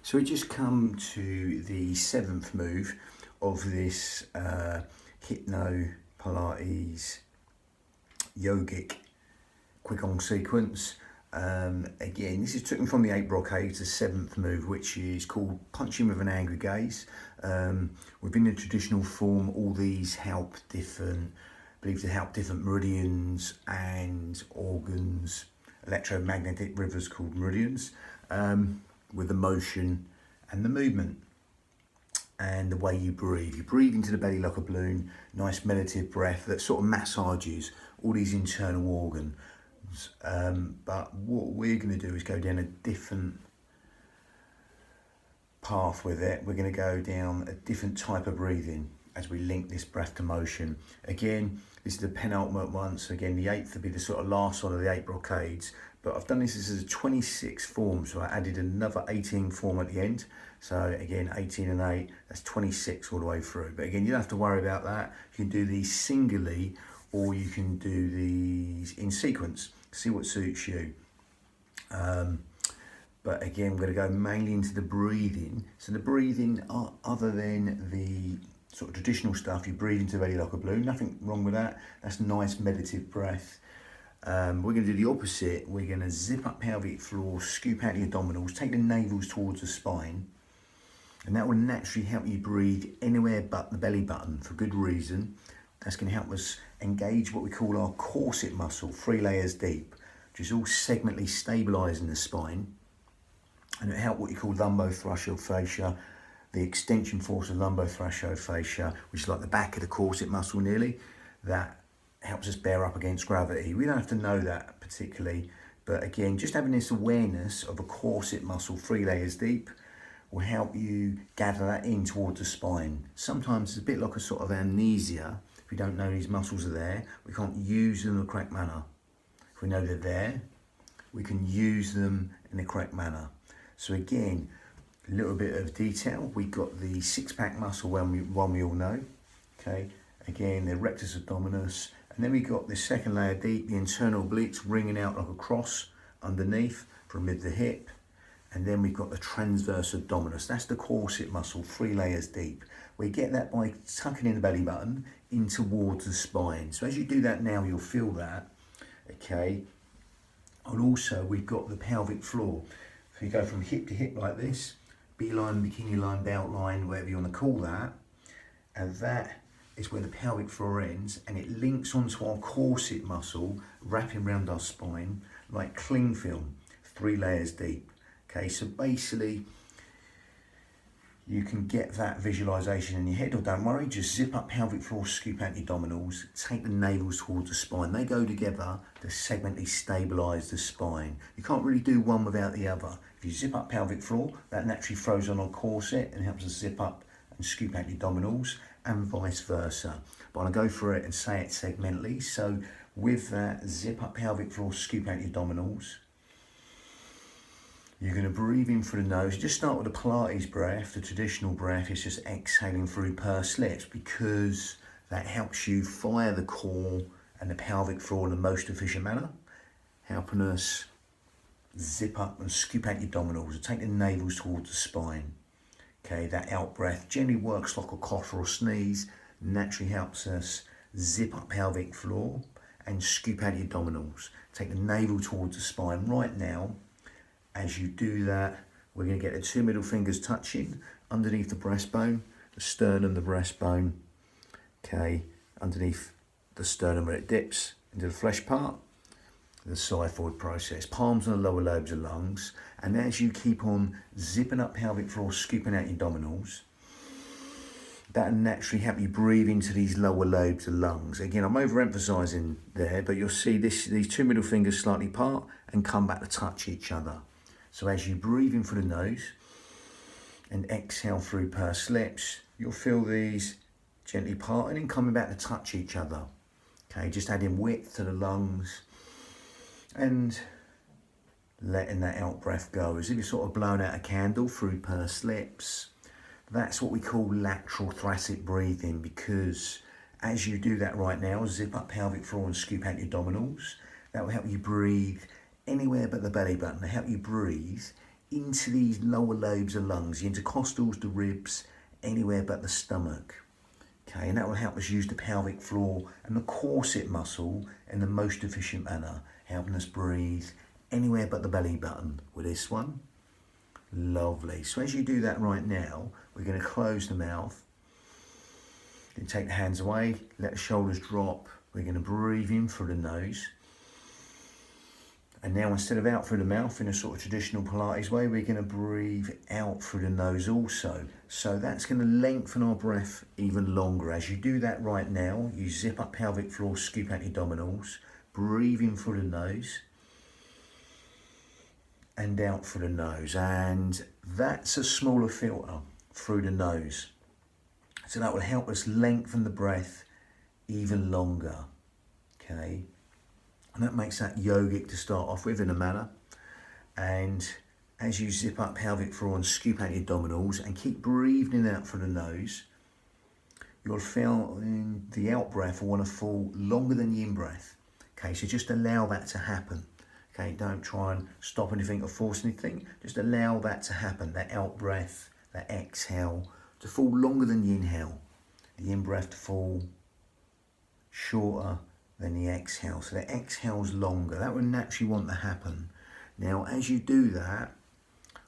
So we just come to the seventh move of this hypno Pilates yogic qigong sequence. Again, this is taken from the 8 brocades, the seventh move, which is called punching with an angry gaze. Within the traditional form, all these believed to help different meridians and organs, electromagnetic rivers called meridians, with the motion and the movement and the way you breathe. You breathe into the belly like a balloon, nice meditative breath that sort of massages all these internal organs. But what we're going to do is go down a different path with it. We're going to go down a different type of breathing as we link this breath to motion. Again, this is the penultimate one, so again the 8th will be the sort of last one of the 8 brocades, but I've done this as a 26 form, so I added another 18 form at the end. So again, 18 and 8, that's 26 all the way through. But again, you don't have to worry about that. You can do these singly or you can do these in sequence. See what suits you. But again, we're going to go mainly into the breathing. So the breathing, other than the sort of traditional stuff, you breathe into the belly like a balloon. Nothing wrong with that. That's nice meditative breath. We're going to do the opposite. We're going to zip up pelvic floor, scoop out the abdominals, take the navels towards the spine, and that will naturally help you breathe anywhere but the belly button for good reason. That's going to help us engage what we call our corset muscle, 3 layers deep, which is all segmentally stabilising the spine, and it'll help what you call lumbothoracial fascia, the extension force of lumbothoracial fascia, which is like the back of the corset muscle nearly, that helps us bear up against gravity. We don't have to know that particularly, but again, just having this awareness of a corset muscle 3 layers deep will help you gather that in towards the spine. Sometimes it's a bit like a sort of amnesia. If we don't know these muscles are there, we can't use them in the correct manner. If we know they're there, we can use them in the correct manner. So again, a little bit of detail. We've got the 6-pack muscle, one we all know. Okay, again, the rectus abdominis. And then we got the second layer deep, the internal obliques ringing out like a cross underneath from mid the hip. And then we've got the transverse abdominis. That's the corset muscle, 3 layers deep. We get that by tucking in the belly button in towards the spine. So as you do that now, you'll feel that, okay? And also we've got the pelvic floor. So you go from hip to hip like this, beeline, bikini line, belt line, whatever you want to call that. And that is where the pelvic floor ends, and it links onto our corset muscle, wrapping around our spine like cling film, 3 layers deep. Okay, so basically you can get that visualization in your head, or don't worry, just zip up pelvic floor, scoop out the abdominals, take the navels towards the spine. They go together to segmentally stabilize the spine. You can't really do one without the other. If you zip up pelvic floor, that naturally throws on our corset and helps us zip up and scoop out the abdominals, and vice versa. But I'll go through it and say it segmentally. So with that, zip up pelvic floor, scoop out the abdominals. You're going to breathe in through the nose. Just start with the Pilates breath. The traditional breath is just exhaling through pursed lips, because that helps you fire the core and the pelvic floor in the most efficient manner, helping us zip up and scoop out the abdominals and take the navels towards the spine. Okay, that out breath generally works like a cough or a sneeze, naturally helps us zip up pelvic floor and scoop out the abdominals. Take the navel towards the spine. Right now, as you do that, we're going to get the 2 middle fingers touching underneath the breastbone, the sternum, the breastbone, okay, underneath the sternum where it dips into the flesh part, the xiphoid process, palms on the lower lobes of lungs. And as you keep on zipping up pelvic floor, scooping out your abdominals, that'll naturally help you breathe into these lower lobes of lungs. Again, I'm overemphasizing there, but you'll see these 2 middle fingers slightly part and come back to touch each other. So as you breathe in through the nose and exhale through pursed lips, you'll feel these gently parting and coming back to touch each other. Okay, just adding width to the lungs and letting that out breath go, as if you're sort of blowing out a candle through pursed lips. That's what we call lateral thoracic breathing, because as you do that right now, zip up pelvic floor and scoop out your abdominals, that will help you breathe anywhere but the belly button, to help you breathe into these lower lobes of lungs, the intercostals, the ribs, anywhere but the stomach. Okay, and that will help us use the pelvic floor and the corset muscle in the most efficient manner, helping us breathe anywhere but the belly button with this one. Lovely. So as you do that right now, we're going to close the mouth. Then take the hands away, let the shoulders drop. We're going to breathe in through the nose. And now instead of out through the mouth in a sort of traditional Pilates way, we're going to breathe out through the nose also. So that's going to lengthen our breath even longer. As you do that right now, you zip up pelvic floor, scoop out your abdominals, breathe in through the nose and out through the nose. And that's a smaller filter through the nose. So that will help us lengthen the breath even longer, okay? And that makes that yogic to start off with in a manner. And as you zip up pelvic floor and scoop out your abdominals and keep breathing out through the nose, you'll feel the out breath will want to fall longer than the in breath. Okay, so just allow that to happen. Okay, don't try and stop anything or force anything. Just allow that to happen, that out breath, that exhale, to fall longer than the inhale. The in breath to fall shorter than the exhale. So the exhale's longer. That would naturally want to happen. Now, as you do that,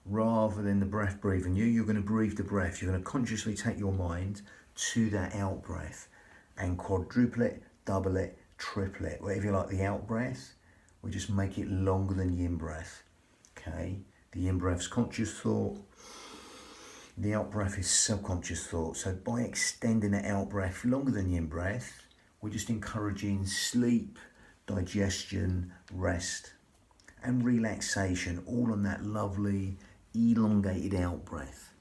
rather than the breath breathing you, you're going to breathe the breath. You're going to consciously take your mind to that out breath and quadruple it, double it, triple it. Whatever you like, the out breath, we just make it longer than the in breath. Okay? The in breath's conscious thought. The out breath is subconscious thought. So by extending the out breath longer than the in breath, we're just encouraging sleep, digestion, rest, and relaxation, all on that lovely, elongated out breath.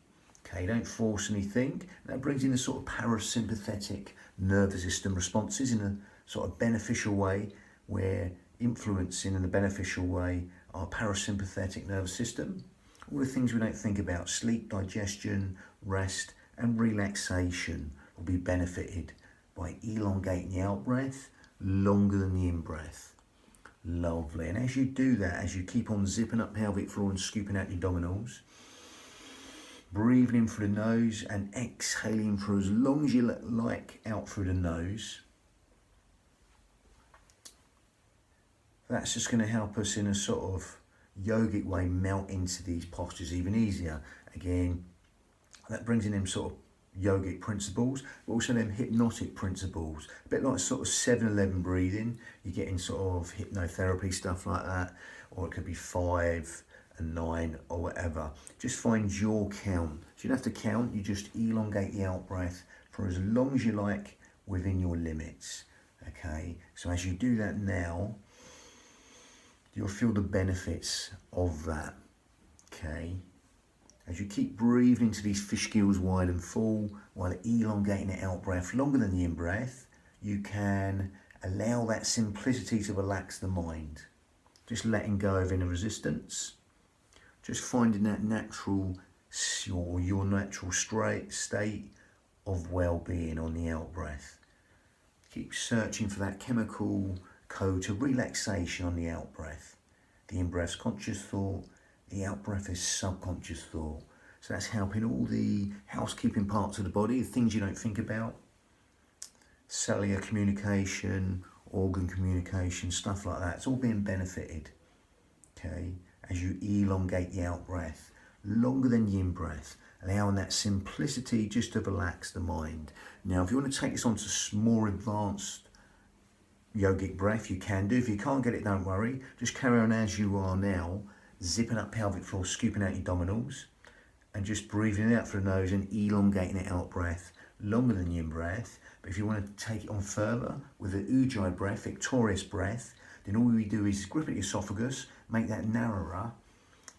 Okay, don't force anything. That brings in a sort of parasympathetic nervous system responses in a sort of beneficial way. We're influencing in a beneficial way our parasympathetic nervous system. All the things we don't think about, sleep, digestion, rest, and relaxation will be benefited by elongating the out breath longer than the in breath. Lovely. And as you do that, as you keep on zipping up pelvic floor and scooping out your abdominals, breathing in through the nose and exhaling for as long as you like out through the nose. That's just going to help us in a sort of yogic way melt into these postures even easier. Again, that brings in them sort of yogic principles, but also them hypnotic principles. A bit like sort of 7-11 breathing. You're getting sort of hypnotherapy, stuff like that. Or it could be 5 and 9 or whatever. Just find your count. So you don't have to count, you just elongate the out breath for as long as you like within your limits. Okay, so as you do that now, you'll feel the benefits of that. Okay. As you keep breathing into these fish gills wide and full, while elongating the out breath longer than the in breath, you can allow that simplicity to relax the mind. Just letting go of inner resistance. Just finding that natural, your natural state of well-being on the out breath. Keep searching for that chemical code to relaxation on the out breath. The in breath's conscious thought. The out breath is subconscious thought. So that's helping all the housekeeping parts of the body, the things you don't think about. Cellular communication, organ communication, stuff like that. It's all being benefited, okay, as you elongate the out breath, longer than the in breath, allowing that simplicity just to relax the mind. Now, if you want to take this on to more advanced yogic breath, you can do. If you can't get it, don't worry. Just carry on as you are now, zipping up pelvic floor, scooping out your abdominals, and just breathing out through the nose and elongating the out breath longer than the in breath. But if you want to take it on further with the ujjayi breath, victorious breath, then all we do is grip at the esophagus, make that narrower,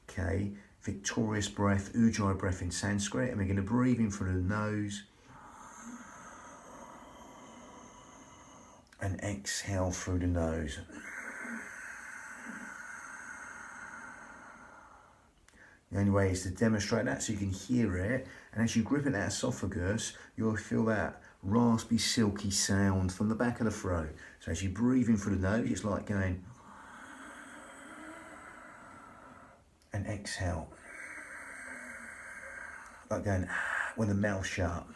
okay, victorious breath, ujjayi breath in Sanskrit, and we're going to breathe in through the nose and exhale through the nose. The only way is to demonstrate that so you can hear it, and as you grip at that esophagus, you'll feel that raspy, silky sound from the back of the throat. So as you breathe in through the nose, it's like going and exhale. like going with the mouth shut.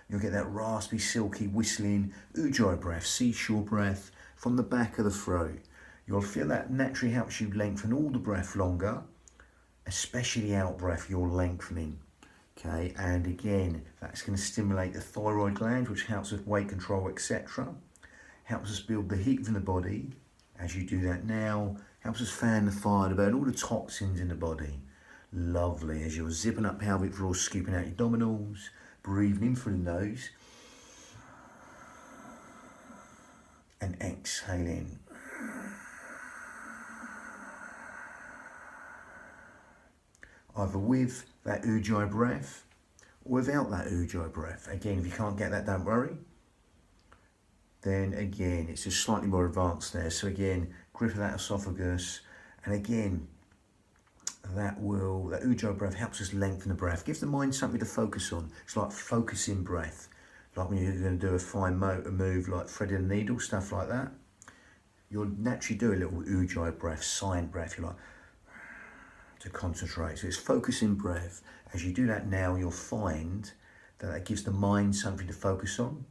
You'll get that raspy, silky, whistling ujjayi breath, seashore breath from the back of the throat. You'll feel that naturally helps you lengthen all the breath longer, especially the out breath you're lengthening. Okay, and again, that's going to stimulate the thyroid gland, which helps with weight control, etc. Helps us build the heat within the body. As you do that now, helps us fan the fire to burn all the toxins in the body. Lovely. As you're zipping up pelvic floor, scooping out your abdominals, breathing in through the nose, and exhaling. Either with that ujjayi breath or without that ujjayi breath. Again, if you can't get that, don't worry. Then again, it's just slightly more advanced there. So again, grip of that esophagus, and again, that ujjayi breath helps us lengthen the breath, gives the mind something to focus on. It's like focusing breath, like when you're going to do a fine motor move, like threading a needle, stuff like that. You'll naturally do a little ujjayi breath, sign breath, you like, to concentrate. So it's focusing breath. As you do that now, you'll find that that gives the mind something to focus on.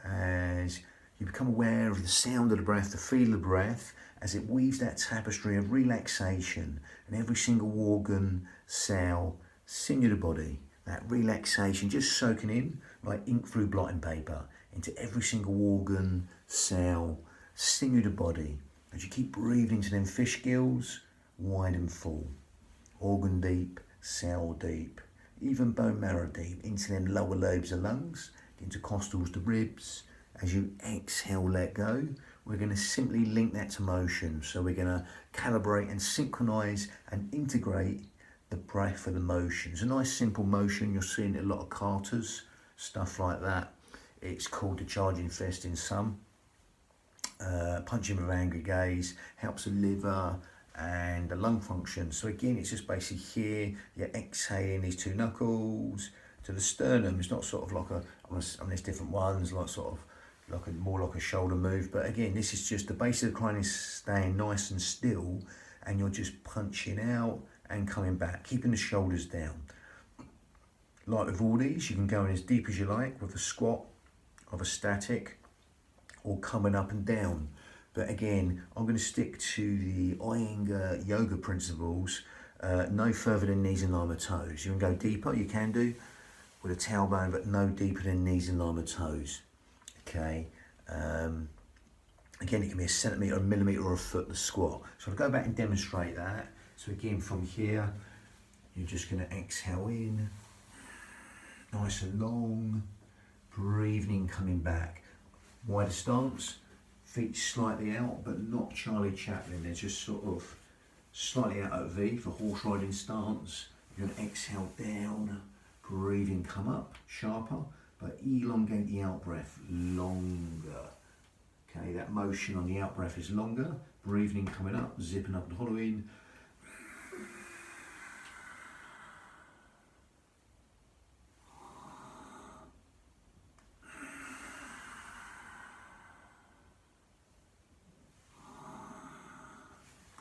As you become aware of the sound of the breath, the feel of the breath, as it weaves that tapestry of relaxation and every single organ, cell, sinew of the body, that relaxation just soaking in like ink through blotting paper into every single organ, cell, sinew of the body. As you keep breathing into them fish gills, wide and full, organ deep, cell deep, even bone marrow deep, into them lower lobes of lungs, intercostals to ribs. As you exhale, let go, we're going to simply link that to motion. So we're going to calibrate and synchronize and integrate the breath with the motion. It's a nice simple motion. You're seeing a lot of Carters, stuff like that. It's called the charging fist in some. Punching with angry gaze helps the liver and the lung function. So again, it's just basically here, you're exhaling these two knuckles to the sternum. It's not sort of like there's different ones, like sort of more like a shoulder move, but again, this is just the base of the cranium is staying nice and still, and you're just punching out and coming back, keeping the shoulders down. Like with all these, you can go in as deep as you like with a squat of a static or coming up and down. But again, I'm going to stick to the Iyengar yoga principles, no further than knees in line with toes. You can go deeper, you can do, with a tailbone, but no deeper than knees in line with toes. Okay, again, it can be a centimetre, a millimetre or a foot, the squat. So I'll go back and demonstrate that. So again, from here, you're just going to exhale in, nice and long, breathing in, coming back. Wider stance, feet slightly out, but not Charlie Chaplin. They're just sort of slightly out at V for horse riding stance. You're going to exhale down, breathing, come up, sharper, but elongate the out breath longer. Okay, that motion on the out breath is longer. Breathing, coming up, zipping up and hollowing.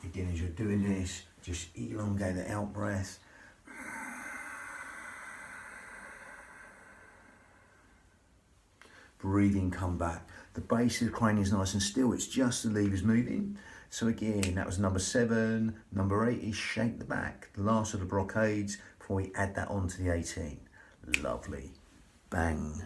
Again, as you're doing this, just elongate the out breath. Breathing, come back. The base of the cranium is nice and still. It's just the levers moving. So again, that was number 7. Number 8 is shake the back. The last of the brocades before we add that on to the 18. Lovely. Bang.